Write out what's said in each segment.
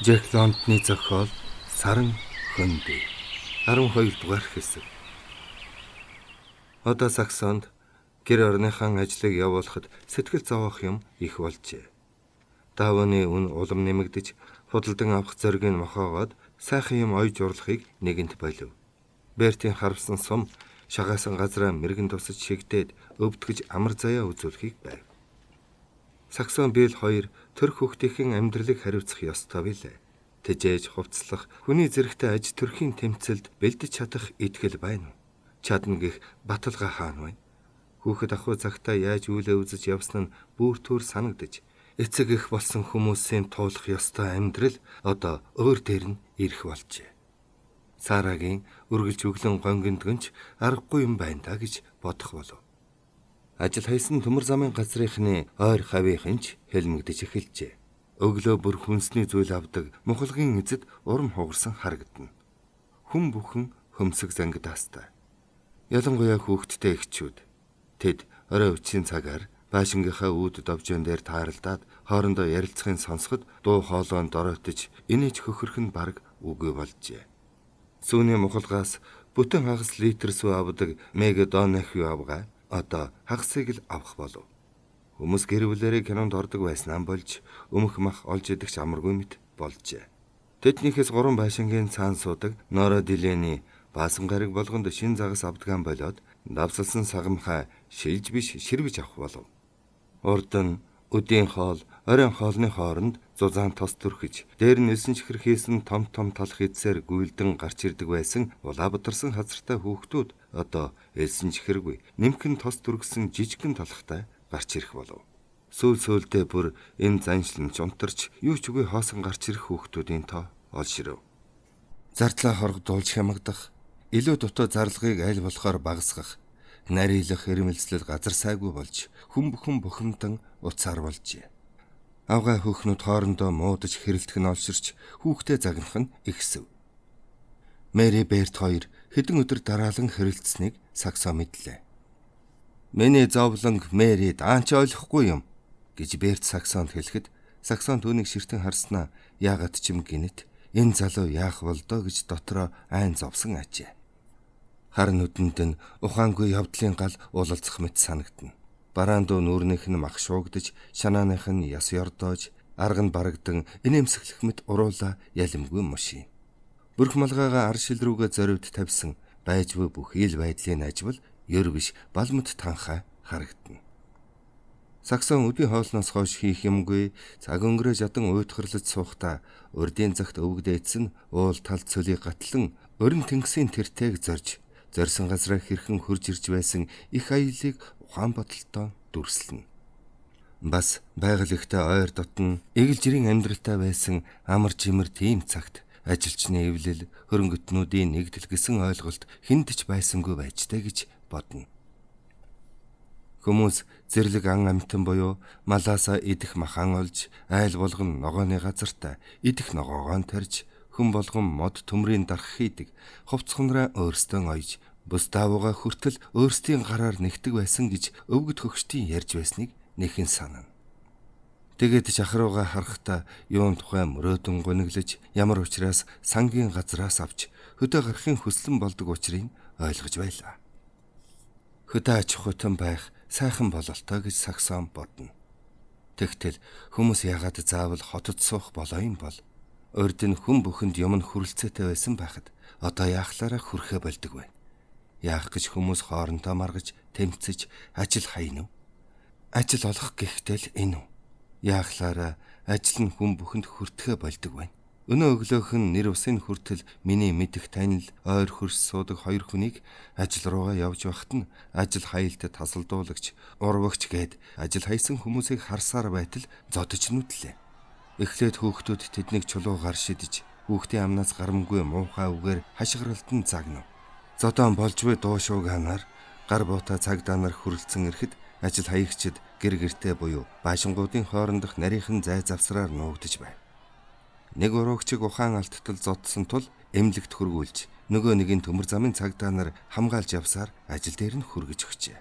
Жек Лондоны зохиол Саран хөндөй 12 дугаар хэсэг. Одоо Саксонд гэр орныхан ажлыг явуулахад сэтгэл зовоох юм их болжээ. Давны үн улам нэмэгдэж, худалдан авах зориг нь мохоогоод сайхан юм ойж урлахыг нэгэнт болив. Бертийн харвсан сум шагаасан газраа мэрэгэн тусаж шигдээд өвдгөж амар заяа үзүүлэхийг байв. Саксон Бэл хоёр төр хүүхдийн амьдралыг хариуцах ёстой билээ. Тэжээж хувцлах, хүний зэрэгтэй аж төрхийн тэмцэлд бэлдэж чадах итгэл байна уу? Чадна гэх баталгаа хаана байна? Хүүхэд ахуй цагтаа яаж үйлээ үзэж явсан нь бүр төр санагдаж, эцэг их болсон хүмүүсийн туулах ёстой амьдрал одоо өөр дээр нь ирэх болжээ. Сарагийн үргэлж өглөн гонгиндгэнч аргагүй юм байна та гэж бодох болов. Ажил хайсан төмөр замын газрынхны ойр хавийнхэнч хэлмэгдэж эхэлжээ. Өглөө бүр хүнсний зүйл авдаг мухалгийн эзэд урам хугарсан харагдана. Хүн бүхэн хөмсөг зангидаастай. Ялангуяа хүүхдтэй эхчүүд. Тэд орой үчийн цагаар баашингийнхаа үүд довжон дээр тааралдаад хоорондоо ярилцахын сонсоход дуу хоолойнд доройтож инээж хөхөрх нь бараг үгүй болжээ. Сүүний мухалгаас бүтэн хагас литр сүү авдаг Мегадонахью авгаа одоо хагасыг л авах болов. Хүмүүс гэр бүлэрээ кинонд ордог байснаа болж өмөх мах олж идэх амаргүй мэт болжээ. Тэднийхээс 3 байшингийн цаан суудаг Нора Дилений баасан гариг болгонд шин загас авдгаан болоод давсалсан сагамхай шилж биш ширвэж авах болов. Урд нь өдийн хоол, оройн хоолны хооронд зузаан тос түрхэж, дээр нь элсэн чихэр хийсэн том талх эдсээр гүйлдэн гарч ирдэг байсан улаабатарсан хазартай хүүхдүүд одоо элсэн чихэргүй, нэмхэн тос түргсэн жижигхэн талхтай гарч ирэх болов. Сөүлдээ бүр энэ заншлан чунтарч юу ч үгүй хоосон гарч ирэх хүүхдүүдийн тоо олширв. Зардлаа хоргодуулж хямагдах, илүү дутуу зарлагыг аль болохоор багасгах, нарийлах ирмэлцлэл газар сайгүй болж хүн бүхэн бухимдан уцаар болжээ. Авгай хөөхнүүд хоорондоо муудаж хэрэлдэх нь олширч хүүхдээ загнах нь ихсэв. Мэри Берт хоёр хэдэн өдөр дараалан хэрэлдсэнийг Саксон мэдлээ. Миний зовлонг Мэри даанч ойлгохгүй юм гэж Берт Саксонд хэлэхэд Саксон түүнийг ширтэн харснаа яагаад ч юм гинэт энэ залуу яах болдоо гэж дотроо айн зовсон ажээ. Хар нүдэнд нь ухаангүй явдлын гал уулалцах мэт санагдана. Бараан дуу нүүрнийх нь мах шуугдаж, шанааных нь яс ёрдоож, арга нь барагдан инээмсэглэх мэт уруула ялимгүй мушийн. Бүрх малгайгаа ар шил рүүгээ зоривд тавьсан байж буй бүх ил байдлын ажил ёр биш балмд танхаа харагдана. Саксон өдний хоолноос хойш хийх юмгүй цаг өнгөрөө жадан уйтгарлаж суухдаа урдын цагт өвгдээдсэн уул тал цөлийг гатлан өрн тэнгисийн тэртэйг зорьсон газраа хэрхэн хурж ирж байсан их аялыг ухаан бодолтой дүрслэнэ. Бас байгаль ихтэй ойр дотн эгэл жирийн амьдралтай байсан амар жимэр тийм цагт ажилчны эвлэл хөрөнгөтнүүдийн нэгдэл гэсэн ойлголт хүнд ч байсангүй байжтэй гэж бодно. Хүмүүс зэрлэг ан амтан буюу малаасаа идэх махан олж айл болгон ногооны газартаа идэх ногоогоо тарьж хүн болгон мод төмрийн дарах хийдэг хувцхнараа өөрсдөө ойж бус даавууга хүртэл өөрсдийн гараар нэгтэг байсан гэж өвгөд хөгштийн ярьж байсныг нэхэн санана. Тэгээд жахрууга харахтаа юун тухай мөрөөдөн гуниглаж ямар учраас сангийн газраас авч хөдөө гарахын хүслэн болдог учрыг ойлгож байлаа. Хөдөө аж ахуйтан байх сайхан бололтой гэж Саксон бодно. Тэгтэл хүмүүс яагаад заавал хотод суух болоо юм бол урд нь хүн бүхэнд юм нь хүрэлцээтэй байсан байхад одоо яахлаараа хүрхэ болдог вэ? Яах гэж хүмүүс хоорондоо маргаж тэмцэж ажил хайна уу? Ажил олох гэхтэл энэ үү? Яахлаараа ажил нь хүн бүхэнд хүртгэ болдог байна. Өнөө өглөөхөн нэр усын хүртэл миний мэдих танил ойр хөрс суудаг хоёр хүнийг ажил руугаа явж байхад нь ажил хаялтад тасалдуулагч урвагч гээд ажил хайсан хүмүүсийг харсаар байтал зодож нүдлээ. Эхлээд хүүхдүүд тэднийг чулуугаар шидэж хүүхдийн амнаас гарамгүй муухай үгээр хашгиралтан загнав. Зодоон болж буй дуу шууганаар гар буута цагдаа нар хүрэлцэн ирэхэд ажил хаягчид гэр гертэ буюу баашингуудын хоорондох нарийнхан зай завсраар нуугдж байв. Нэг уруугчиг ухаан алттал зодсон тул эмнэлэгт хөргүүлж нөгөө нэгийн төмөр замын цагдаа нар хамгаалж явсаар ажил дээр нь хүргэж өгчээ.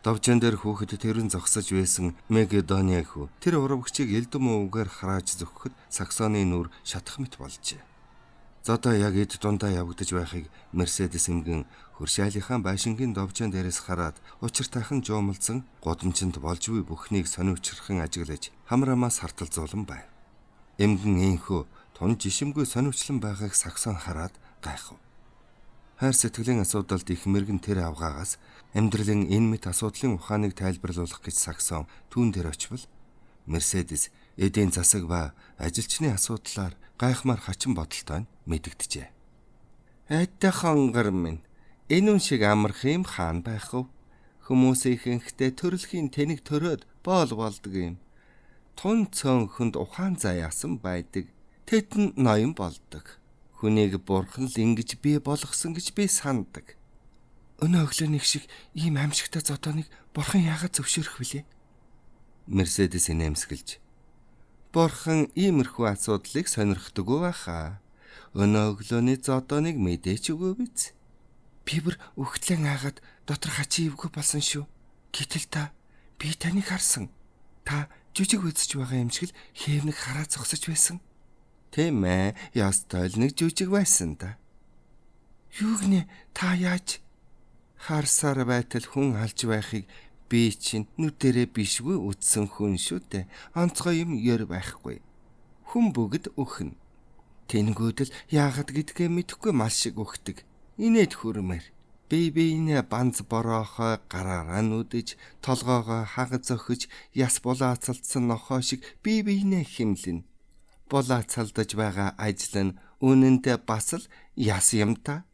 Довжин дээр хүүхэд тэрэн зогсож байсан Мегедоны хүү тэр урвагчийг элдэм уугаар харааж зөхөхөд Саксоны нүур шатах мэт болжээ. Зодоо яг эд дундаа явагдаж байхыг Мерседес эмгэн хөршайлийнхаа байшингийн довжин дээрээс хараад учир тайхан жуумалзан годамчинд болж буй бүхнийг сониучрахын ажиглаж хамраамаас харталзуулан байв. Эмгэн ийхүү тун жишимгүй сониучлан байгааг Саксон хараад гайхав. Хайр сэтгэлийн асуудалд их мэргэн тэр авгаагаас амьдралын энэ мэт асуудлын ухааныг тайлбарлуулах гэж Саксон түүн дээр очивол Мерседес эдийн засаг ба ажилчны асуудлаар гайхмаар хачин бодолтой мэдэгдэжээ. Айтайхан гар минь энэ үн шиг амарх юм хаан байх вэ? Хүмүүсийнхэнхтэй төрөлхийн тэнэг төрөөд болдог юм. Тун цөөнхөнд ухаан заяасан байдаг. Тэтэн ноён болдог. Хүнийг бурхан л ингэж бий болгосон гэж би санддаг. Өнөө өглөөний шиг ийм аимшигтай зодооныг бурхан яагаад зөвшөөрөх вүлээ? Мерседес инээмсэглэж. Бурхан иймэрхүү асуудлыг сонирхдаггүй байхаа. Өнөө өглөөний зодооныг мэдээч өгөө биз. Би бүр өгтлэн айгаад дотор хачи ивгүй болсон шүү. Гэтэл би таныг харсан. Та жүжиг үзэж байгаа юм шиг л хээвнэг хараа зогсож байсан. Тийм ээ, ястал нэг жүжиг байсан да. Юу гэнэ та яаж харсаар байтал хүн алж байхыг би чинь нүдэрээ бишгүй үтсэн хүн шүү дээ. Онцгой юм ёр байхгүй. Хүн бүгд өхнө. Тэнгүүдэл яагаад гэдгээ мэдэхгүй мал шиг өгдөг. Инээд хүрмээр. Биенээ банз бороохоо гараараа нүдэж, толгоогоо хагас зөхөж, яс булаацалдсан нохоо шиг биенээ химлэнэ. Булаацалдаж байгаа ажил нь үнэндээ бас л яс юм та.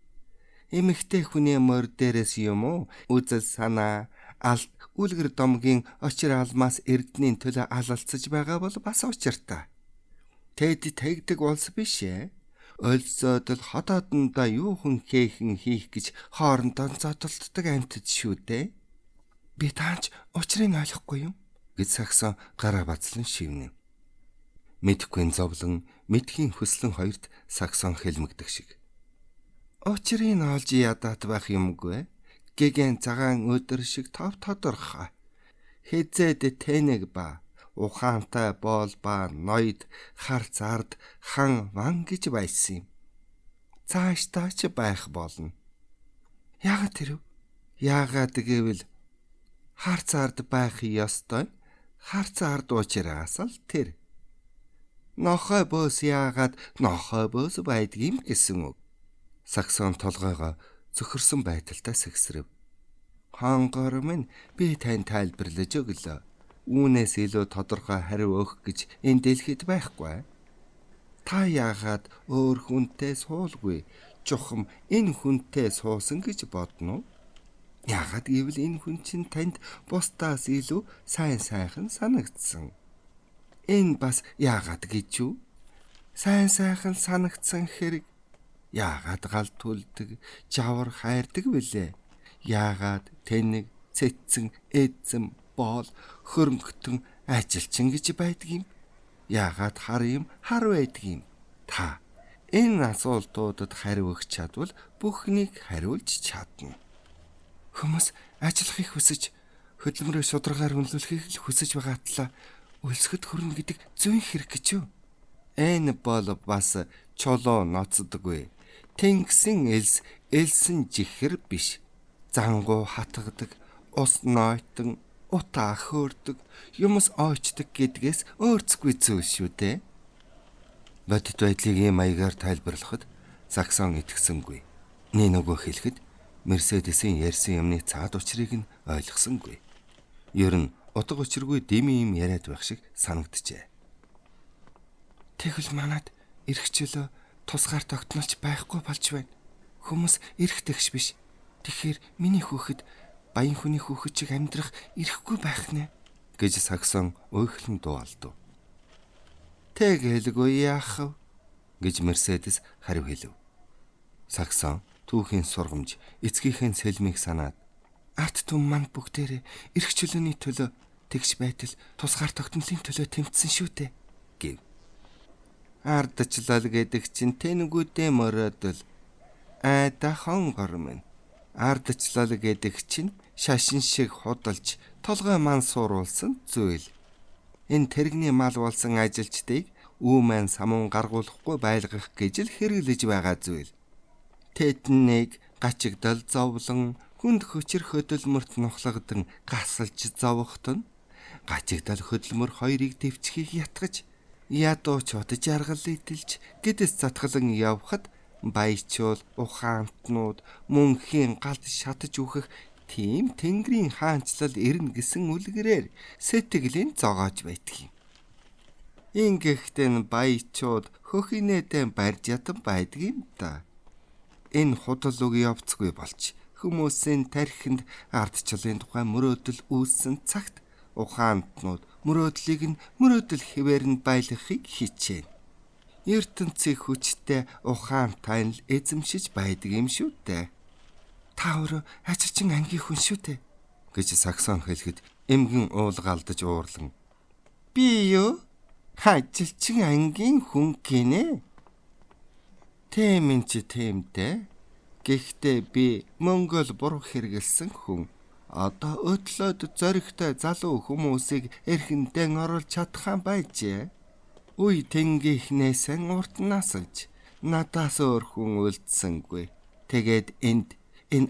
Эмэгтэй хүний мөр дээрээс юм уу? Үзэл санаа, алт, үлгэр домгийн очир алмаас эрдэнийн төлөө алалцаж байгаа бол бас учиртай. Тэд тэгдэг улс биш ээ. Өлсөдөл хотоодондоо юу хүн хийх гэж хоорондоо зодтолддог амьтад шүү дээ. Би таач учрыг ойлгохгүй юм гэж Саксон гараа бацлан шивнэ. Мэдхгүй зовлон, мэдхийн хөслөн хоёрт Саксон хэлмэгдэх шиг. Учрыг олж ядаад байх юмгүй. Гэгэн цагаан өдөр шиг тодорхой. Хизээд тэнэг ба ухаантай боол ба ноёд харц ард хан ван гэж байсан юм. Цаашдаа ч байх болно. Яагаад тэрв? Яагаад гэвэл харц ард байх ёстой. Харц ард уучраас л тэр. Нохой бөөс яагаад нохой бөөс байдгийм гэсэн үг. Саксон толгойгоо зөвхөрсөн байдалтай сэгсрэв. Хонгор минь би тань тайлбарлаж өглөө. Үүнээс илүү тодорхой хариу өгөх гэж энэ дэлхийд байхгүй. Та яагаад өөр хүнтэй суулгүй? Чухам энэ хүнтэй суусан гэж бодно уу? Яагаад гэвэл энэ хүн чинь танд бусдаас илүү сайхан санагдсан. Энэ бас яагаад гэж юу? Сайхан санагдсан хэрэг яагаад гал түлдэг, жавар хайрдаг вүлээ? Яагаад тэнэг, цэцэн, эзэм, боол, хөрөнгөтөн ажилчин гэж байдгийм? Яагаад хар байдгийм? Та энэ асуултуудад хариу өгч чадвал бүхнийг хариулж чадна. Хүмүүс ажиллахыг хүсэж, хөдөлмөрөө шударгаар үнэлүүлэхийг л хүсэж байгаа атлаа өлсгөд хөрнө гэдэг зүйн хэрэг гэж юу? Энэ бол бас чулуу ноцдоггүй. Тэнгисийн элсэн жихэр биш. Зангуу хатгадаг, ус нойтон, утаа хөөрдөг, юмс ойчдаг гэдгээс өөрцгүй зүйл шүү дээ. Бодит байдлыг ийм маягаар тайлбарлахад Саксон итгэсэнгүй. Нөгөө хэлэхэд Мерседесийн ярьсан юмны цаад учрыг нь ойлгосонгүй. Ер нь утга учиргүй дими юм яриад байх шиг санагджээ. Тэгвэл манад эрхчлөө тусгаар тогтнолч байхгүй болж байна. Хүмүүс эрхтэгш биш. Тэгэхээр миний хүүхэд баян хүний хүүхэд чиг амьдрах эрхгүй байх нэ гэж Саксон уйхлан дуулав. Тэгэлгүй яах вэ гэж Мерседес хариу хэлв. Саксон түүхийн сургамж, эцгийнхээ сэлмийг санаад арт түмэн манд бүгдээрээ эрхчлөөний төлөө тэгш байтал тусгаар тогтнолын төлөө тэмцсэн шүү дээ гэв. Ардчлал гэдэг чинь тэнгүүдээ мөрөөдөл айдахан гормын. Ардчлал гэдэг чинь шашин шиг худалж толгой маань сууруулсан зүйл. Энэ тэрэгний мал болсон ажилчдыг үүмэн самун гаргуулахгүй байлгах гэж л хэрэглэж байгаа зүйл. Тэднийг гачигдал зовлон хүнд хөчр хөдөлмөрт нухлагдан гасалж зовхот нь гачигдал хөдөлмөр хоёрыг дэвчхийг ятгаж ядууч удаж аргал идэлж гэдэс затгалан явхад баячуул ухаантнууд мөнхийн галд шатаж үхэх тийм Тэнгэрийн хаанчлал ирнэ гэсэн үлгэрээр сэтгэлийн зогоож байдаг юм. Ингэхдээ баячууд хөхинээдээ барьж ятан байдаг юм да. Энэ худал үг явцгүй болж хүмүүсийн тархинд ардчлалын тухай мөрөөдөл үүссэн цагт ухаантнууд мөрөөдлийг нь мөрөөдөл хэвээр нь байлгахыг хичээнэ. ертөнцийн хүчтэй ухаан тань л эзэмшиж байдаг юм шүү дээ. Та өөрөө ажилчин ангийн хүн шүү дээ гэж Саксон хэлэхэд эмгэн уулгаалдаж уурлан би юу ажилчин ангийн хүн гинэ. Тийм дээ. Гэхдээ би Монгол буруу хэрэгэлсэн хүн. Одоо өдлөөд зоригтой залуу хүмүүсийг эрхэндээ оруулж чадхаан байжээ. Үе тэнгийнхнээсэн урт насалж надаас өөр хүн үлдсэнгүй. Тэгээд энэ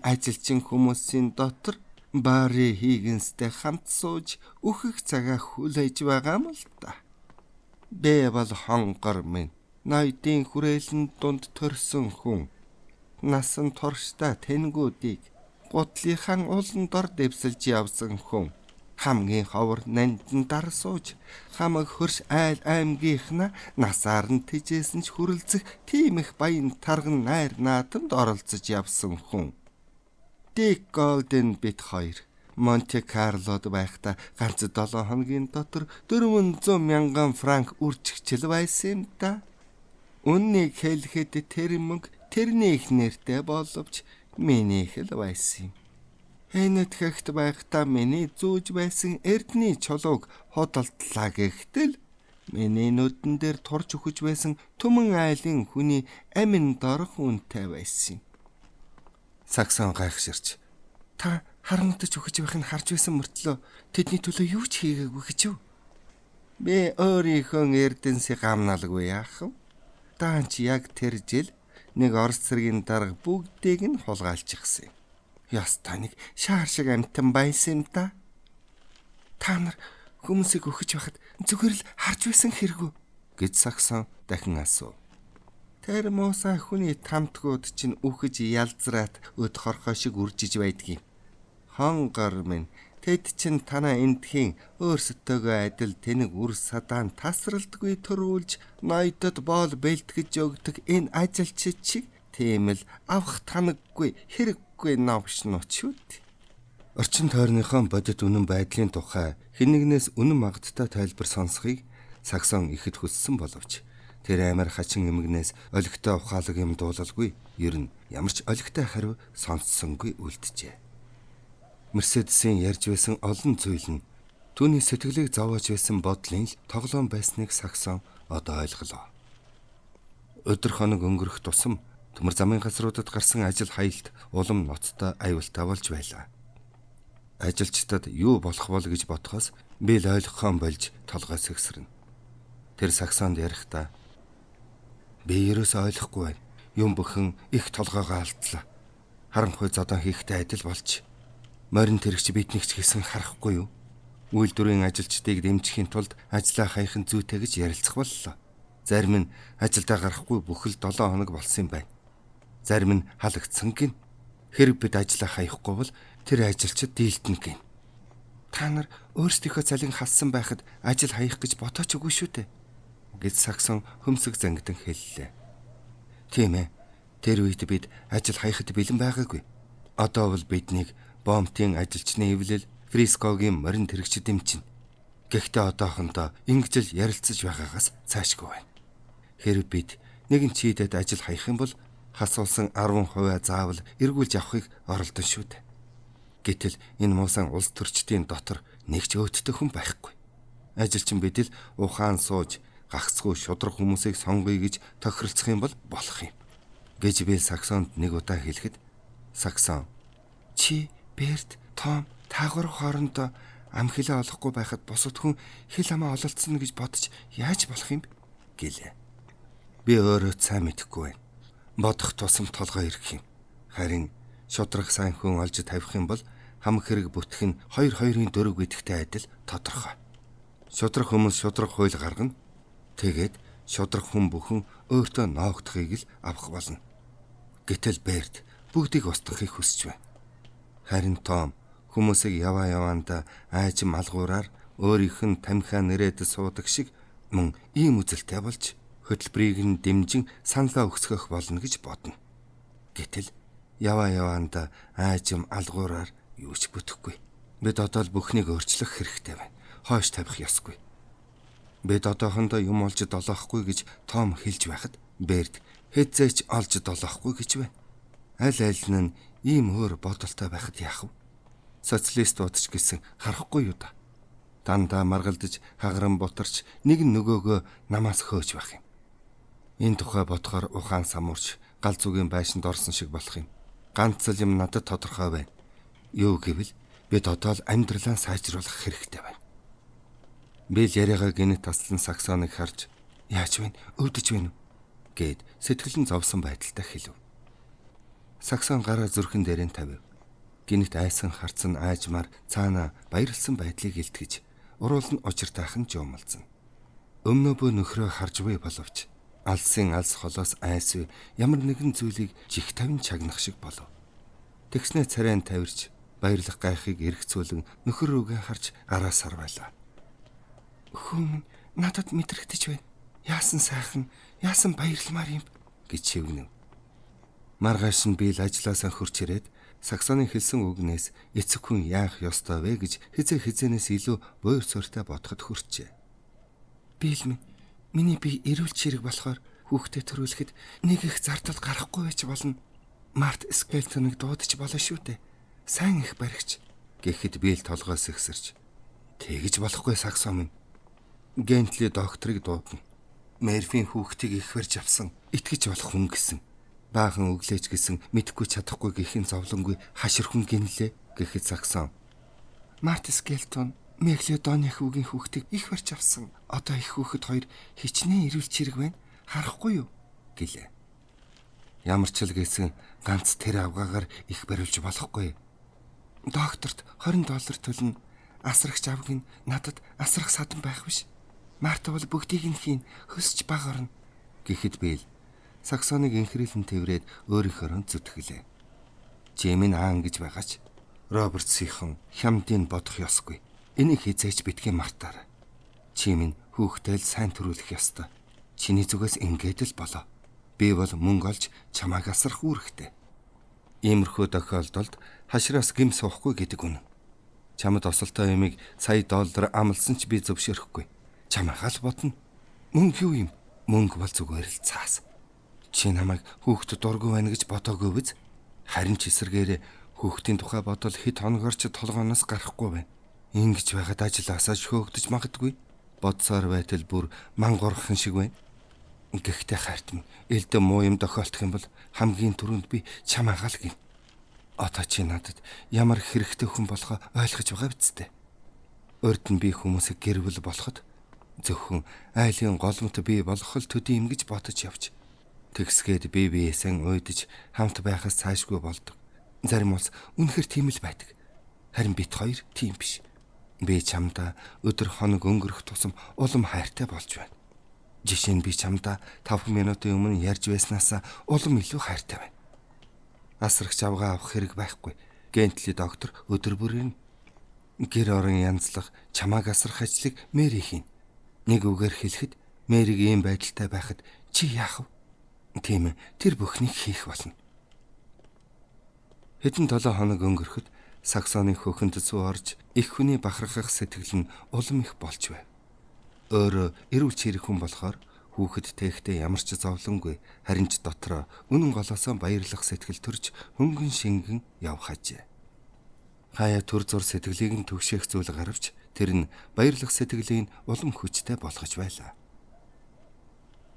ажилчин хүмүүсийн дотор бари хийгэнстэй хамт сууж үхэх цагаа хүлээж байгаа юм л да. Би бол хонгор минь ноёдын хүрээлэн дунд төрсөн хүн. Насан туршдаа тэнгүүдийг гутлынхан улан дор дэвсэлж явсан хүн. Хамгийн ховор нандин дар сууж хамаг хөрш айл аймгийнхна насаар нь тэжээсэн ч хүрэлцэх тийм их баян тарган найр наатамд оролцож явсан хүн. Дик Голден бит 2 Монте Карлод байхдаа ганц 7 хоногийн дотор 400 мянган франк үржигчл байсан юм да. Үннийг хэлэхэд тэр мөнгө тэрний их нэртэй боловч минийх л байсан юм. Энэ тэгхт байхдаа миний зүүж байсан эрдний чулууг худалдлаа гэхтэл миний нүдэн дээр турж өгч байсан түмэн айлын хүний амин дорх үнэтэй байсан юм. Саксон гайхширч та харангадаж өгч байх нь харж байсан мөртлөө тэдний төлөө юу ч хийгээгүй гэж юу? Би өөрийнхөө эрдэнсийг амнаалгүй яах вэ? Даанч яг тэр жил нэг Орос цэргийн дарга бүгдийг нь хулгайлчихсан юм. Яс таныг шаар шиг амтан байсан юм да. Та нар хүмүүсийг өгч байхад зүгээр л харж байсан хэрэггүй гэж Саксон дахин асуув. Тэр муусаа хүний тамтгууд чинь үхэж ялзраат өд хорхоо шиг үржиж байдгийг. Хонгор минь тэд чинь танаа эндхийн өөрсдөө адил тэнэг үр садаан тасралтгүй төрүүлж ноёдод боол бэлтгэж өгдөг энэ ажилчид чиг тийм л авах танаггүй хэрэггүй навшнууд шүү дээ. Орчин тойрныхон бодит үнэн байдлын тухай хинэгнээс үнэн магадтай тайлбар сонсхийг Саксон ихэд хүссэн боловч тэр амар хачин эмгнээс олигтой ухаалаг юм дуулалгүй, ер нь ямар ч олигтой хариу сонссонгүй үлджээ. Мерседесийн ярьж байсан олон зүйл нь түүний сэтгэлийг зовоож байсан бодлын л тоглоом байсныг Саксон одоо ойлголоо. Өдөр хоног өнгөрөх тусам төмөр замын газруудад гарсан ажил хаялт улам ноцтой аюултай болж байлаа. Ажилчдад юу болох бол гэж бодхоос би л ойлгохон болж толгой сэгсрэнэ. Тэр Саксонд ярихдаа би ерөөсөө ойлгохгүй байна. Юм бүхэн их толгойгоо алдлаа. Харанхуй зодон хийхтэй адил болж морин тэрэгч биднийг ч гэсэн харахгүй юу? Үйлдвэрийн ажилчдыг дэмжихийн тулд ажлаа хаяхан зүйтэй гэж ярилцах боллоо. Зарим нь ажилдаа гарахгүй бүхэл 7 хоног болсон юм байна. Зарим нь халагдсан гин. Хэрэг бид ажлаа хаяхгүй бол тэр ажилчид дийлдэнэ гин. Та нар өөрсдийнхөө цалин халсан байхад ажил хаях гэж бодооч үгүй шүү дээ гэж Саксон хөмсөг зангидан хэллээ. Тийм ээ. Тэр үед бид ажил хаяхад бэлэн байгаагүй. Одоо бол биднийг бомтын ажилчны эвлэл Фрискогийн морин тэрэгч дэмчин. Гэхдээ одоохондоо ингэж л ярилцаж байгаагаас цаашгүй байна. Хэрэг бид нэгэн чийдэд ажил хаях юм бол хасуулсан 10% заавал эргүүлж авахыг оролдон шүү дээ. Гэтэл энэ муусан улс төрчдийн дотор нэг ч өөдтэй хүн байхгүй. Ажилчин бид л ухаан сууж гагцгүй шудраг хүмүүсийг сонгоё гэж тохиролцох юм бол болох юм гэж би Саксонд нэг удаа хэлэхэд Саксон чи Берт Том таагаар хоорондоо ам хэлээ олохгүй байхад бусад хүн хэл амаа ололцсон гэж бодож яаж болох юм бэ? Гэлээ. Би өөрөө сайн мэдэхгүй байна. Бодох тусам толгой ирэх юм. Харин шудраг сайн хүн олж тавих юм бол хамаг хэрэг бүтэх нь 2-2-ын дөрөв гэдэгтэй адил тодорхой. Шудраг хүмүүс шудраг хууль гаргана. Тэгээд шудраг хүн бүхэн өөртөө ноогдохыг л авах болно. Гэтэл Берт бүгдийг устгахыг хүсэж байна. Харин Том хүмүүсийг яваанда айжим алгуураар өөрийнх нь тамхиа нэрээд суудаг шиг мөн ийм үзэлтэй болж хөтөлбөрийг нь дэмжин саналаа өгсгөх болно гэж бодно. Гэтэл яваанда айжим алгуураар юу ч бүтэхгүй. Бид одоо л бүхнийг өөрчлөх хэрэгтэй байна. Хойш тавих ёсгүй. Бид одоохондоо юм олж долоохгүй гэж Том хэлж байхад Берт хэзээч олж долоохгүй гэж байна. Аль нь ийм өөр бодолтой байхад яах вэ? Социалистууд ч гэсэн харахгүй юу да. Дандаа маргалдаж хагаран бутарч нэг нөгөөгөө намаас хөөж байх юм. Энэ тухай бодохоор ухаан самуурч гал зүгийн байшинд орсон шиг болох юм. Ганц л юм надад тодорхой байна. Юу гэвэл бид одоо л амьдралаа сайжруулах хэрэгтэй байна. Би л яриагаа гинэт таслан саксоныг харж яаж вэ? Өвдөж байна уу? Гэд сэтгэлэн зовсон байдалтай хэлв. Саксон гараа зүрхэн дээр нь тавив. Гинэт айсан харцсан аажмаар цаана баярлсан байдлыг илтгэж уруул нь учиртайхан жуумалзан. Өмнөбөө нөхрөө харж буй боловч алсын алс холоос айсв ямар нэгэн зүйлийг жих тавин чагнах шиг болов. Тэгснээ царайн тавирч баярлах гайхыг эргцүүлэн нөхөр рүүгээ харж араасаар байлаа. Хүн надад мэдрэгдэж байна. Яасан сайхан, яасан баярламаар юм гэж шивгэнэв. Маргааш нь би л ажлаасаа хурч ирээд саксоны хэлсэн үгнээс эцэг хүн яах ёстой вэ гэж хизээнээс илүү буур суурьтай бодоход хүрчээ. Бийл миний би эрүүл чирэг болохоор хүүхдэд төрүүлэхэд нэг их зардал гарахгүй байж болно. Март Скелтоныг дуудаж болно шүү дээ. Сайн их баригч гэхэд бийл толгоос ихсэрч. Тэгж болохгүй саксон минь. Гентли докторыг дуудана. Мерфийн хүүхдийг их барьж авсан итгэж болох хүн гэсэн. Баахан өглөөч гэсэн мэдхгүй чадахгүй гэхин зовлонгүй хаширхан гинлээ гэхэд саксон. Март Скелтон Мегалодоны хүүгийн хүүхдийг их барьж авсан. Одоо их хүүхэд хоёр хичнээн эрүүл чирэг байна. Харахгүй юу гэлээ. Ямар ч л гэсэн ганц тэр авгаагаар их бариулж болохгүй. Докторт $20 төлнө. Асрагч авгийн надад асрах садан байх биш. Марта бол бүгдийг нь хийн хөсч баг орно гэхэд би л саксоныг инхрэлэн тэврээд өөрийнхөө зүтгэлээ. Жимин аан гэж байгаач Роберт сихэн хямдын бодох ёсгүй. Энийг хизээч битгий мартаарай. Чи минь хүүхдээ л сайн төрүүлэх ёстой. Чиний зүгээс ингээд л болоо. Би бол мөнгө олж чамайг асрах үүрэгтэй. Иймэрхүү тохиолдолд хашраас гим суухгүй гэдэг үнэн. Чамд осолтой юмыг $100 амлсан ч би зөвшөөрөхгүй. Чамайгаа л бодно. Мөнгө юу юм? Мөнгө бол зүгээр л цаас. Чи намайг хүүхэд дургүй байна гэж бодоогүй биз? Харин ч эсэргээрээ хүүхдийн тухай бодол хэд хоногор ч толгооноос гарахгүй байна. Ингэж байхад ажилласаа шөөгдөж магадгүй. Бодсоор байтал бүр мангорхон шиг байна. Гэхдээ хайрт минь элдэ муу юм тохиолдох юм бол хамгийн түрүүнд би чамайгаа л гин. Одоо чи надад ямар хэрэгтэй хүн болохоо ойлгож байгаа биз дээ. Урд нь би хүмүүсийг гэрвэл болоход зөвхөн айлын голомт бий болох л төдий юм гэж бодож явж. Тэгсгээд биеэсэн уйдаж хамт байхаас цаашгүй болдог. Зарим улс үнэхэр тийм л байдаг. Харин бит хоёр тийм биш. Би чамдаа өдөр хоног өнгөрөх тусам улам хайртай болж байна. Жишээ нь би чамдаа 5 минутын өмнө ярьж байснаас улам илүү хайртай байна. Асрагч авгаа авах хэрэг байхгүй. Гентли доктор өдөр бүрийн гэр орон янзлах чамааг асрах ажлыг Мэри хийн. Нэг үгээр хэлэхэд Мэриг ийм байдалтай байхад чи яах вэ? Тийм ээ, тэр бүхнийг хийх болно. Хэдэн 7 хоног өнгөрөхөд саксоны хөхөнд зүү орж их хүний бахархах сэтгэл нь улам их болж байв. Өөрөө эрүүл чирэг хүн болохоор хүүхэд тэхтээ ямар ч зовлонгүй харин ч дотроо үнэн голоосоо баярлах сэтгэл төрж хөнгөн шингэн явх ажээ. Хаяа төр зур сэтгэлийг нь түгшээх зүйл гаравч тэр нь баярлах сэтгэлийн улам хүчтэй болгож байлаа.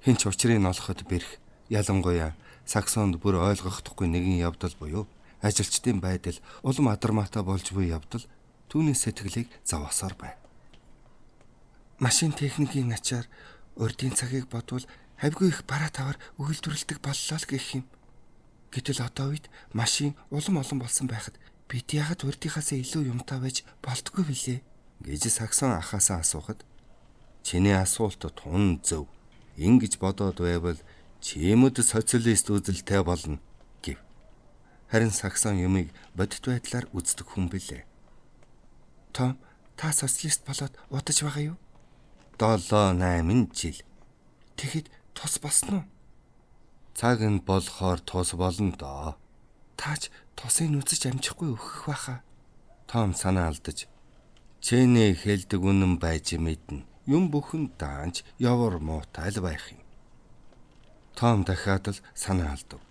Хинч учрыг олоход бэрх ялангуяа саксонд бүр ойлгохдохгүй нэгэн явдал буюу Ажилчдын байдал улам адармаатай болж буй явдал түүний сэтгэлийг зовоосоор байна. Машин техникийн ачаар урдын цагийг бодвол хавьгүй их бараа тавар үйлдвэрлэдэг боллоо л гэх юм. Гэтэл одоо үед машин улам олон болсон байхад бид яагаад урдынхаас илүү юмтай байж болтгүй билээ гэж Саксон ахаасаа асуухад чиний асуулт тун зөв. Ингэж бодоод байвал чимэд социалист үзэлтэй болно гэв. Харин Саксон юмыг бодит байдлаар үздэг хүн билээ. Том, та социалист болоод удаж байгаа юу? 7-8 жил. Тэгэхэд тус болсон уу? Цаг нь болохоор тус болно доо. Таач тусыг үзэж амжихгүй өгөх байхаа. Том санаа алдаж. Чиний хэлдэг үнэн байж мэднэ. Юм бүхэн даанч явар муутай л байх юм. Том дахиад л санаа алдав.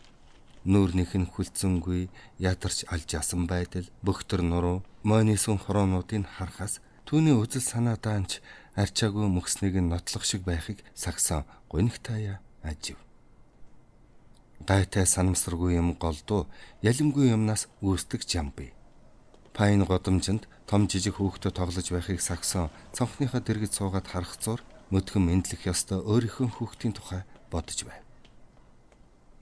Нүүрнийх нь хүлцэнгүй ядарч алжаасан байдал, бөхтөр нуруу, мойнысын хороонуудыг харахаас түүний үзэл санаа даанч арчаагүй мөкснийг нь нотлох шиг байхыг Саксон гонигтая ажив. Гайтай санамсаргүй юм голдуу, ялимгүй юмнаас үүсдэг жамбий. Пайн годомжинд том жижиг хүүхдэд тоглож байхыг Саксон цонхныхаа дэргэд суугаад харах зур мөдгөн мэдлэх ёстой өөрийнхөө хүүхдийн тухай бодож байв.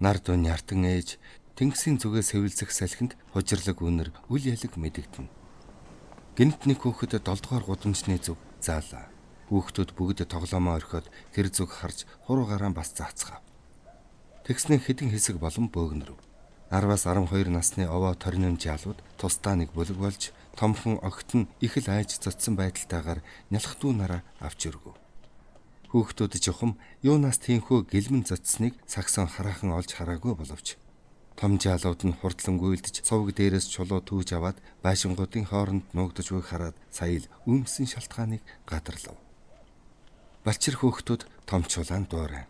Нард өн яртан ээж тэнгисийн зүгээс хэвлцэх салхинд хужирлаг үнэр үл ялэг мэдэгдэнэ. Гэнэт нэг хүүхэд 7 дугаар гудамжны зүг заалаа. Хүүхдүүд бүгд тоглоомоо орхиод тэр зүг харж хуруугаараа бас заацгаав. Тэгснээ хэдэн хэсэг болон бөөгнөрөв. 10-аас 12 насны овоо торним жаалууд тусдаа нэг бүлэг болж томхон огт нь их л айж цоцсон байдалтайгаар нялх дүү нараа авч өргөв. Хүүхдүүд жухам юунаас тийхүү гэлмэн цоцсныг Саксон хараахан олж хараагүй боловч том жаалууд нь хурдлан гүйлдэж цовг дээрээс чулуу түүж аваад байшингуудын хооронд нуугдаж буйг хараад сая л үнсэн шалтгааныг гадарлав. Балчир хүүхдүүд том чулаан дуурай.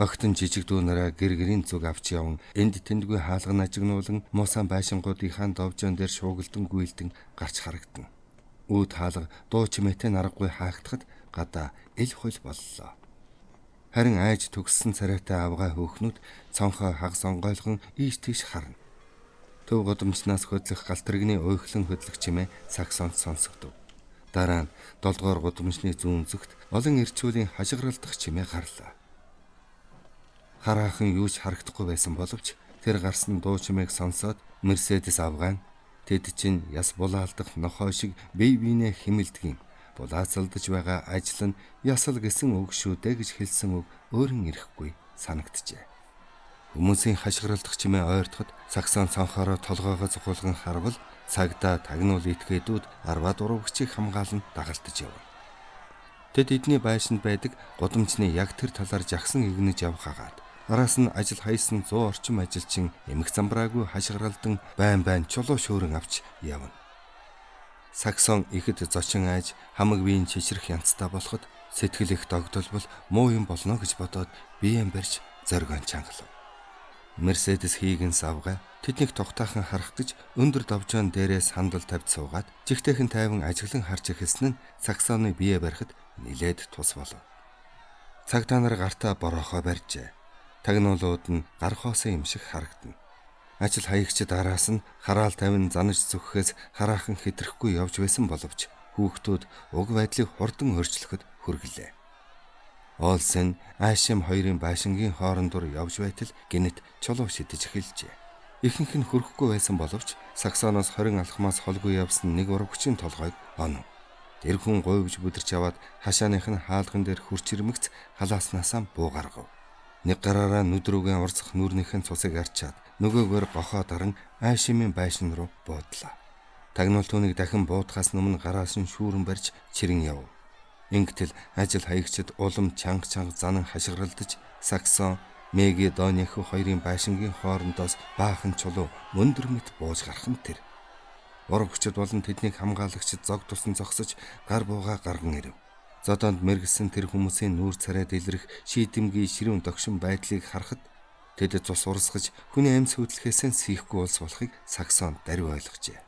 Огтон жижиг дүү нараа гэр-гэрийн зүг авч яван энд тэндгүй хаалган ажигнуулан муусан байшингуудынхаа довжоон дээр шуугилдан гүйлдэн гарч харагдана. Үүд хаалга дуу чимээтэй наргагүй хаагдахад гадаа эл хөл боллоо. Харин айж төгссөн царайтай авгай хөөхнүүд цонхоо хагас онгойлгон ийш тийш харна. Төв годомчнаас хөдлөх галтрэгний уйхлан хөдлөх чимээ Саксонд сонсогдов. Дараа нь 7 дугаар гудамжны зүүн зүгт олон эрчүүлийн хашгиралдах чимээ гарлаа. Хараахан юу ч харагдахгүй байсан боловч тэр гарсан дуу чимээг сонсоод Мерседес авгаан тэд чинь яс булаалдах нохой шиг бие биенээ химэлдгийн булаацалдаж байгаа ажил нь ясал гэсэн үг шүү дээ гэж хэлсэн үг өөрийн ирэхгүй санагджээ. Хүмүүсийн хашгиралдах чимээ ойртоход Саксон цонхороо толгоогоо зохиулган харвал цагдаа тагнуул итгээдүүд 10 дурвагчийг хамгаалан дагалдаж явна. Тэд эдний байшинд байдаг гудамжны яг тэр талаар жагсан игнэж явх хагаад араас нь ажил хайсан 100 орчим ажилчин эмх замбраагүй хашгиралдан байн чулуу шөөрөн авч явна. Саксон ихэд зочин айж хамаг биеийн чичрэх янцтай болоход сэтгэл их догдолбол муу юм болно гэж бодоод биеэн барьж зоргион чангалав. Мерседес хийгэн савгаа тэднийг тогтаахан харах гэж өндөр давжаан дээрээс хандал тавьж суугаад жигтэйхэн тайван ажиглан харж эхэлсэн нь Саксоны бие барихад нилээд тус болов. Цагдаа нар гартаа бороохоо барьжээ. Тагнуулууд нь гар хоосоо юм шиг харагдана. Ажил хаягчид араас нь хараал тавин занаж зүгхээс хараахан хэтрэхгүй явж байсан боловч хүүхдүүд уг байдлыг хурдан өөрчлөхөд хүргэлээ. Олсен Аашим хоёрын байшингийн хоорондор явж байтал гинэт чулуу шидэж эхэлжээ. Ихэнх нь хөрөхгүй байсан боловч Саксоноос 20 алхмаас холгүй явсан нэг урагчийн толгойг онов. Тэр хүн говьж бүдэрч аваад хашааных нь хаалган дээр хурч ирмэгц халааснасаа буу гаргав. Нэг гараараа нүдрүүгэн урсах нүрнийхэн цусыг арчаад нөгөөгөр гохоо даран Аашимын байшин руу буудлаа. Тагнуул түүнийг дахин буудахаас өмнө гараас нь шүүрэн барьж чирэн яв. Ингэтэл ажил хаягчид улам чанга занан хашгиралдаж Саксон Мэги Дониху хоёрын байшингийн хоорондоос баахан чулуу мөндөр мэт бууж гарах нь тэр. Урагчид болон тэднийг хамгаалагчид зог тусан зогсож гар бууга гарган ирэв. Зодоонд мэргэсэн тэр хүмүүсийн нүүр царай дэлрэх шийдэмгий ширүүн догшин байдлыг харахад тэд цус урсгаж хүний амьд хөдлөхөөс сийхгүй улс болохыг Саксон даруй ойлгожээ.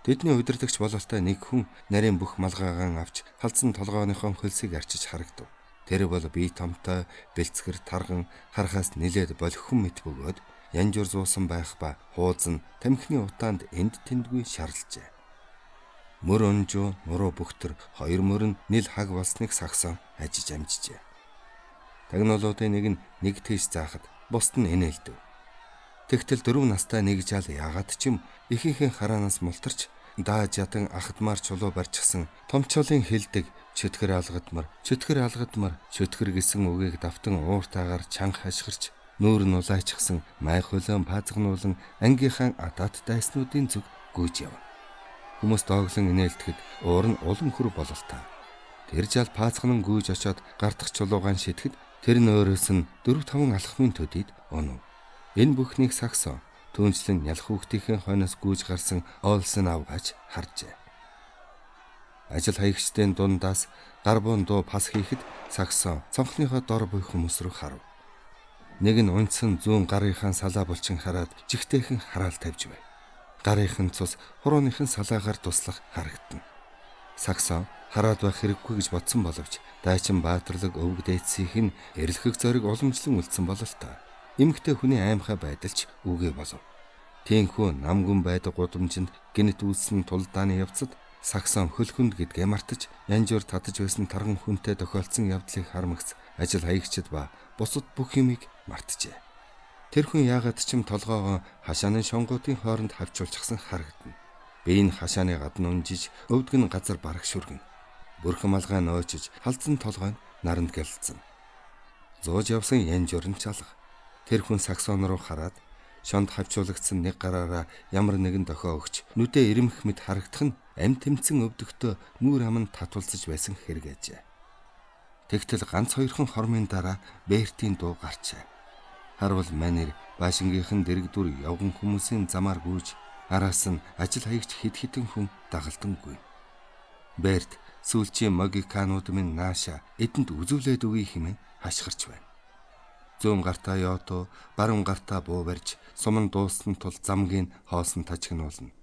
Тэдний удирдагч бололтой нэг хүн нарийн бүх малгайгаан авч халдсан толгойнхоо хөлсийг арчиж харагдав. Тэр бол бие томтой, бэлцгэр тарган харахаас нилээд болох хүн мэт бөгөөд янжуур зуусан байх ба хууз нь тамхины утаанд энд тэндгүй шарлжээ. Мөр онжуу нуруу бөхтөр хоёр мөр нь нил хаг болсныг сагсан ажиж амжжээ. Тагнуулуудын нэг нь нэг тийш заахад бусд нь инээлдэв. Тэгтэл 4 настай нэг жаал яагаад ч юм ихийнхэн хараанаас мултарч дааж ятан ахадмаар чулуу барьчихсан томчолын хилдэг чөтгөр алгадмар чөтгөр гэсэн үгийг давтан ууртаагаар чанга хашгирч нүүр нь улайчсан май хөлөн пазгнуулан ангийнхаа атаат дайснуудын зүг гүйж явна. Хүмүүс дооглон инээлдэхэд уур нь улам хүр бололтой. Тэр жаал пазгнан гүйж очоод гардах чулуугаан шитгэд тэр нөөрөөс нь 4-5 алхмын төдийд онов. Энэ бүхнийг сагсан түүнчлэн ялах хүүхдийн хойноос гүйж гарсан оолсон авгаач харжээ. Ажил хаягчдын дундаас гар буун дуу пас хийхэд сагсан цонхныхоо дор буй хүмүүс рүү харав. Нэг нь унтсан зүүн гарынхаа салаа булчин хараад жигтэйхэн хараал тавьж байв. Гарынхан цус хурууныхын салаагаар туслах харагдана. Сагсан хараад байх хэрэггүй гэж бодсон боловч дайчин баатарлаг өвөг дээдсийнх нь эрлэхэг зориг уламжлан үлдсэн бололтой. Эмэгтэй хүний аймхай байдалч үгүй болов. Тиймхүү намгүн байдаг гудамжинд гинэт үүссэн тулдааны явцад сагсан хөлхөнд гэдгээ мартаж янжуур татаж байсан тарган хүнтэй тохиолдсон явдлыг харамгц ажил хаягчид ба бусад бүх юмыг мартжээ. Тэр хүн яагаад ч юм толгоогоо хашааны шонгуудын хооронд хавчуулчихсан харагдана. Биеийн хашааны гадна унжиж өвдөг нь газар барах шүргэн. Бүрхэн малгай ноочиж халдсан толгой нь наранд гэлцэн. Зууж явсан янжуур нь чалга. Тэр хүн саксон руу хараад шонд хавчуулагдсан нэг гараараа ямар нэгэн дохио өгч нүдэ ирэмх мэт харагдах нь ам тэмцэн өвдөгтөө нүүр ам нь татуулцаж байсан хэрэг ажээ. Тэгтэл ганц хоёрхан хормын дараа Бертийн дуу гарчээ. Харвал манер Баашингийнхэн дэрэгдүр явган хүмүүсийн замаар гүйж араас нь ажил хаягч хэд хэдэн хүн дагалдангүй. Берт сүүлчийн могиканууд минь нааша эдэнд үзүүлээд өгье хэмээн хашгирч байна. Зүүн гартаа Йото, баруун гартаа буу барьж суман дууссан тул замгийн хоосон тажигнуулна.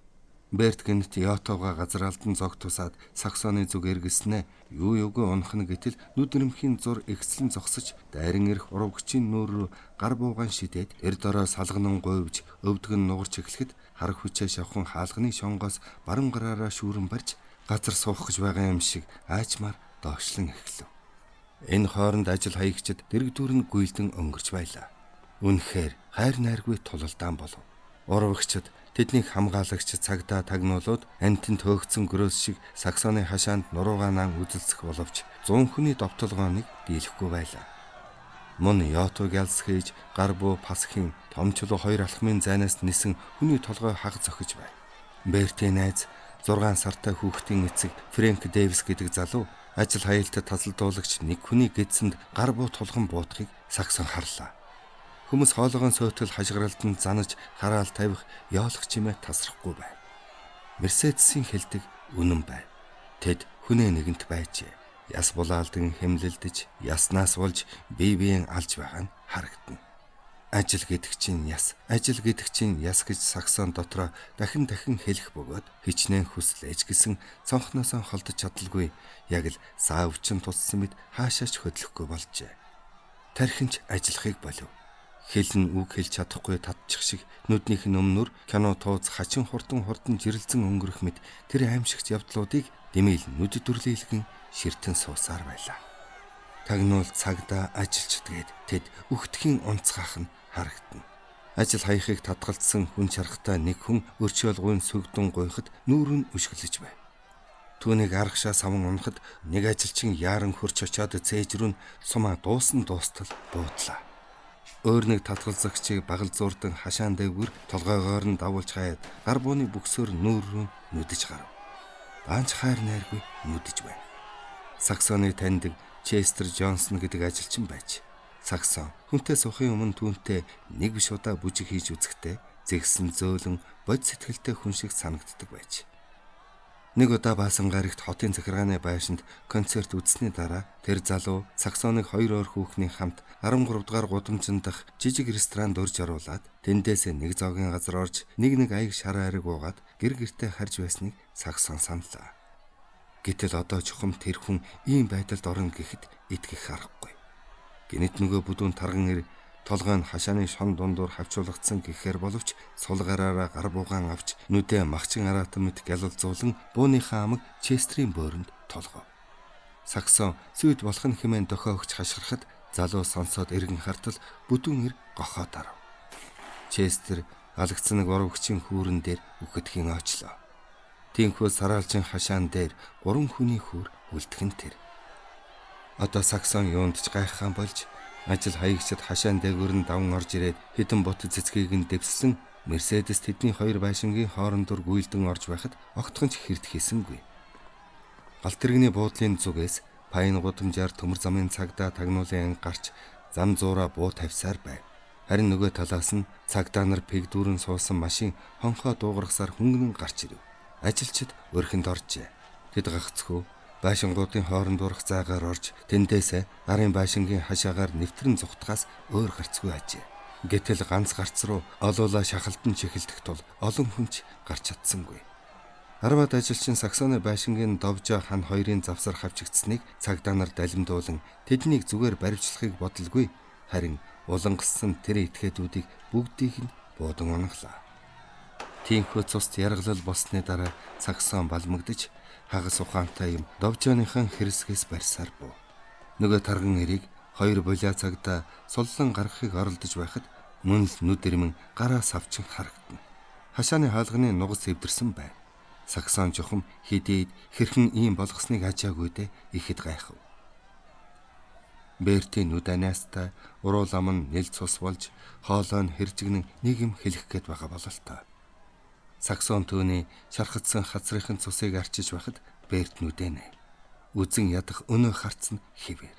Берт гэнэт Йотогоо газар алдан зог тусаад саксоны зүг эргэснэ. Юу юугүй унахна гэтэл нүдэрмхийн зур эгслэн зогсож дайран ирэх урвагчийн нүүр рүү гар буугаан шидээд эр дорой салганан гуйвж өвдгөн нугарч эхлэхэд хар хүчээ шавхан хаалганы шонгоос баруун гараараа шүүрэн барьж газар суух гэж байгаа юм шиг аачмаар доошлон эхлэв. Энэ хооронд ажил хаягчид дэрэгдүр нь гүйлдэн өнгөрч байлаа. Үнэхээр хайр найргүй тулалдаан болов. Урвагчид тэднийг хамгаалагч цагдаа тагнуулууд амтнд төөгцөн гөрөөс шиг саксоны хашаанд нуруугаанаа үзэлцэх боловч 100 хүний довтолгооныг дийлэхгүй байлаа. Мөн Йотог ялс хийж гар буу пасхийн томчлуу хоёр алхмын зайнаас нисэн хүний толгой хаг зохиж байв. Бертийн найз 6 сартай хүүхдийн эцэг Фрэнк Дэвис гэдэг залуу ажил хаялтад тасалдуулагч нэг хүний гэдсэнд гар буу тулган буутахыг сагсан харлаа. Хүмүүс хоолойгоо сөйтгөл хашгиралдан занаж хараал тавих яолох чимээ тасрахгүй байв. Мерседесийн хэлдэг үнэн байв. Тэд хүнээ нэгэнт байжээ. Яс булаалдан хэмлэлдэж, яснаас болж бие биеийн алж байгаа нь харагдана. Ажил гэдэг чинь яс гэж саксон дотроо дахин хэлэх бөгөөд хичнээн хүслээж гисэн цонхноосоо холдож чадалгүй яг л саавчин туссан мэд хаашаач хөдлөхгүй болжээ. Тархинч ажиллахыг болов. Хэлн үг хэлж чадахгүй татчих шиг нүднийх нь өмнөр кино тууз хачин хурдан жирэлзэн өнгөрөх мэт тэр аимшигт явдлуудыг дэмэл нүд дүрлэлгэн ширтэн суусаар байлаа. Тагнуул цагдаа ажилчдгээд тэд өгтхийн унцгаах нь харагдана. Ажил хаяхыг татгалзсан хүн чаргатай нэг хүн өрчөөлгүйн сүгдэн гуйхад нүүр нь үшгэлж байв. Түүнийг аргашаа саван унахад нэг ажилчин яаран хөрч очоод цээж рүү сумаа дуустал буудлаа. Өөр нэг татгалзагчийг багал зуурдан хашаан дэвгэр толгойгоор нь давуулж хаяад гар бууны бүксөөр нүүр рүү нүдэж гарав. Даанч хайр найргүй нүдэж байна. Саксоны таньдаг Честер Джонсон гэдэг ажилчин байж. Саксон хүнтэй сухын өмнө түүнтэй нэг биш удаа бүжиг хийж үзэхдээ зэгсэн зөөлөн бод сэтгэлтэй хүн шиг санагддаг байж. Нэг удаа Баасан гарагт хотын захиргааны байшинд концерт үзсний дараа тэр залуу саксоныг 2 өөр хүүхний хамт 13 дугаар гудамжинд дах жижиг ресторанд урьж оруулаад тэндээс нэг зоогийн газар орж нэг аяг шараа ариг уугаад гэр гертэ харж байсныг саксон саналаа. Гэтэл одоо чухам тэр хүн ийм байдалд орно гэхэд итгэх аргагүй. Гэнэт нөгөө бүдүүн тарган ир Толгой нь хашааны шон дундуур хавчуулгдсан гэхээр боловч сулгаараараа гар буугаан авч нүдээ махчин араатан мэт гялалзуулан бууныхаа амаг Честерийн бөөрөнд толгов. Саксон сүйд болох нь хэмээн дохио өгч хашгирахад залуу сонсоод эргэн хартал бүдүүн эр гохоод арав. Честер алгцсан нэг урвагчийн хүүрэн дээр үхэдхийн очлоо. Тинхүү сараалжин хашаан дээр 3 хүний хүүр үлдхэн тэр. Одоо Саксон юунд ч гайхаан болж ажил хаягчид хашаан дээгүүр нь даван орж ирээд хитэн бут цэцгийг нь дэвссэн Мерседес тэдний хоёр байшингийн хоорондор гүйлдэн орж байхад огтхон ч хэрд хийсэнгүй. Галт тэрэгний буудлын зүгээс пайн гудамжаар төмөр замын цагдаа тагнуулын анги гарч зам зуураа буу тавьсаар байв. Харин нөгөө талаас нь цагдаа нар пэгдүүрэн суусан машин хонхоо дуугаргасаар хөнгөн гарч ирэв. Ажилчид өрхөнд оржээ. Тэд гагцхүү байшингуудын хооронд урах заагаар орж тэндээсээ гарын байшингийн хашаагаар нэвтрэн зүхтгаас өөр гарцгүй ажээ. Гэтэл ганц гарц руу олоола шахалтан чихэлдэх тул олон хүнч гарч чадсангүй. 10-аад ажилчин Саксоны байшингийн довжоо хан хоёрын завсар хавчигдсныг цагдаа нар далимдуулан тэднийг зүгээр баривчлахыг бодолгүй. Харин улангассан тэр этгээдүүдийг бүгдийг нь буудан унаглаа. Тинхүү цуст яргалал болсны дараа Саксон балмагдж хагас ухаантай юм довжооныхан хэрэгсгээс барьсаар буу. Нөгөө тарган эрийг хоёр булиа цагдаа суллан гаргахыг оролдож байхад мөн л нүд ирмэн гараас авчин харагдана. Хашааны хаалганы нугас эвдэрсэн байв. Саксон жухам хидээд хэрхэн ийм болгосныг ажаагүй дээ ихэд гайхав. Бертийн нүд анаастай уруул ам нь нэл цус болж хоолой нь хэржигнэн нэг юм хэлэх гээд байгаа бололтой. Саксон түүний шархацсан хацрын цусыг арчиж байхад Берт нүдэнэ. Үзэн ядах өнөө харцсан хിവэр.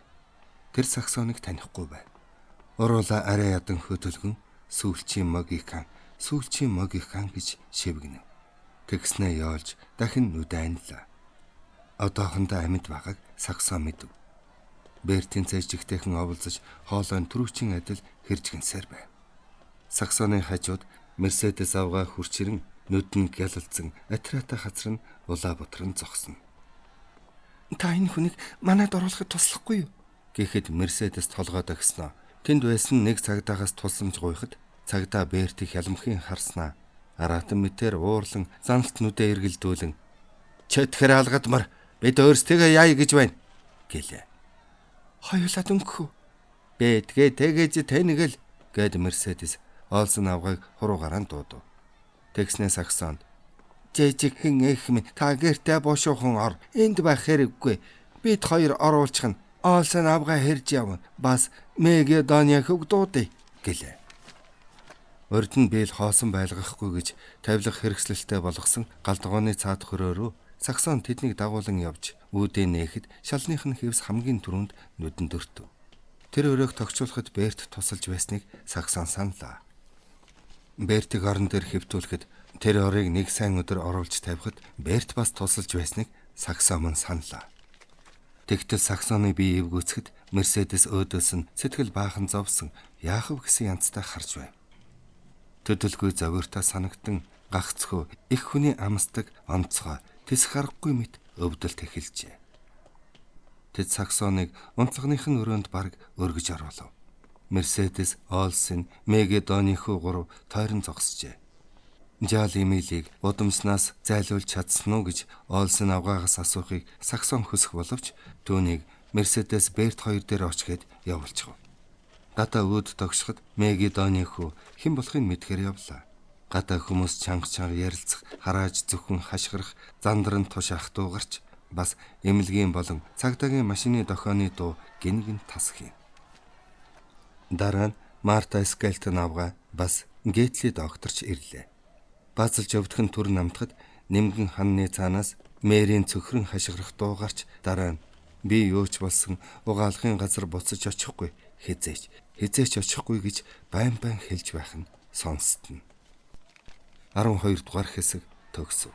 Тэр Саксоныг танихгүй байв. Уруула арай ядан хөдөлгөн сүүлчийн могикан гэж шивгэнэв. Тэгснээ яолж дахин нүдэнлээ. Одоохондоо амьд байгааг Саксон мэдэв. Бертийн цэжигтэйхэн оволцож хоолой нь түрүүчийн адил хэржгэнсээр байв. Саксоны хажууд Мерседес авгаа хүрчирэн нүд нь гялалзсан атрата хацар нь улаа бутран зогсно. Та энэ хүнийг манайд оруулахад туслахгүй юу? Гэхэд Мерседес толгойд өгснө. Тэнд байсан нэг цагдаагаас тулсамж гуйхад цагдаа Бертийг ялмхын харснаа. Аратан мэтэр уурлан заналт нүдэ эргэлдүүлэн "Чэтгэр алгадмар бид өөрсдөө яая гэж байна" гэлээ. "Хоёулаа дөнгөхөө. Бэтгээ тэгэж тэнэгэл" гэд Мерседес олсон авгааг хуруугараа дуудав. Тэгснээ Саксон "Жижиг хэн эх минь та гэртээ бошуухан ор. Энд байх хэрэггүй. Бид хоёр оруулчих нь. Олсон авгаа хэрж явна. Бас Мегедониахыг дуудъя" гэлээ. Урд нь биел хоосон байлгахгүй гэж тавилах хэрэгслэлтэй болгосон галдгооны цаад хөрөөрөө Саксон тэднийг дагуулan явж үүдээ нээхэд шалных нь хэвс хамгийн түрүүнд нүдэнд өртөв. Тэр өрөөг тогтчуулахад Берт тусалж байсныг Саксон саналаа. Бертиг орон дээр хэвтүүлэхэд тэр орыг нэг сайн өдөр оруулж тавихад Берт бас тусалж байсныг Саксон мөн саналаа. Тэгтэл Саксоны бие эвгүүцэхэд Мерседес өөдөөс нь сэтгэл баахан зовсон яахав гэсэн янзтай харж байв. Төдөлгүй зовёртой санагдан гагцхөө их хүний амсдаг онцгой тэсх аргагүй мэт өвдөлт эхэлжээ. Тэд Саксоныг унцлагныхын өрөөнд бараг өргөж оруулав. Мерседес Олсын Мегедонихүү 3 тойрон зогсжээ. Жаал Эмилийг удамснаас зайлуулж чадсан уу гэж Олсын авгаагаас асуухыг Саксон хөсөх боловч түүнийг Мерседес Берт 2 дээр очгээд явуулчихв. Гадаа өөд тогшоход Мегедонихүү хэн болохыг мэдхээр явлаа. Гадаа хүмүүс чанга ярилцах, харааж зөвхөн хашгирах, зандран туш ах дуугарч бас эмнэлгийн болон цагдаагийн машины дохионы дуу гин тасх юм. Дараа нь Марта Скелтон авгаа бас Гетли докторч ирлээ. Баазалж өвдгөн түр намтахад нэмгэн ханны цаанаас Мэрийн цөхрөн хашгирах дуу гарч дараа нь би юуч болсон угаалгын газар буцаж очихгүй хизээч очихгүй гэж байн хэлж байх нь сонстно. 12 дугаар хэсэг төгсөв.